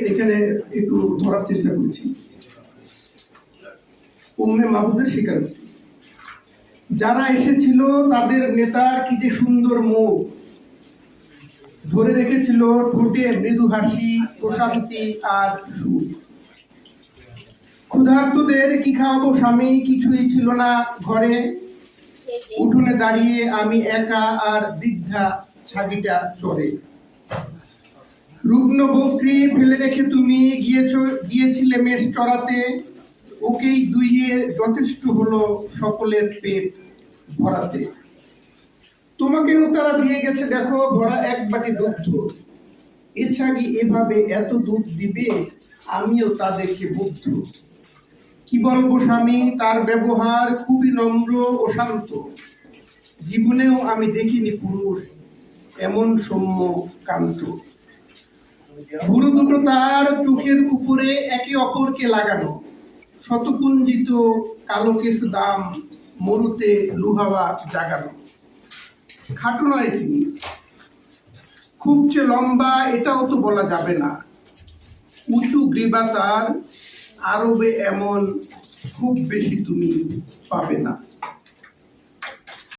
এখানে একটু ধরার চেষ্টা করেছি। উম্মে মাহবুবের স্বীকারোক্তি, যারা এসেছিল তাদের নেতার কি যে সুন্দর মুখ, ধরে রেখেছিল ঠোঁটে মৃদু হাসি, প্রশান্তি আর সুখ। ক্ষুধার্তদের কি খাওয়াবো স্বামী, কিছুই ছিল না ঘরে। উঠোনে দাঁড়িয়ে আমি একা আর বৃদ্ধা ছাগিটা চড়ে। রুগ্ন বকরি ফেলে রেখে তুমি গিয়েছিলে মেষ চড়াতে, ওকেই দুইয়ে যথেষ্ট হলো সকলের পেট ভরাতে। তোমাকেও তারা দিয়ে গেছে দেখো ভরা এক বাটি দুগ্ধ, এ ছাগি এভাবে এত দুধ দিবে, আমিও তা দেখে মুগ্ধ। কি বলবো স্বামী, তার ব্যবহার খুবই নম্র ও শান্ত। জীবনেও আমি দেখিনি পুরুষ এমন সৌম্য কান্ত। ভুরু দুটো তার চোখের উপরে একে অপরকে লাগানো, শতকুঞ্জিত কালো কেশু দাম মরুতে লুহাওয়া জাগানো। খাটো নয় তিনি, খুব যে লম্বা এটাও তো বলা যাবে না। উঁচু গ্রীবা তার, আরবে এমন খুব বেশি তুমি পাবে না।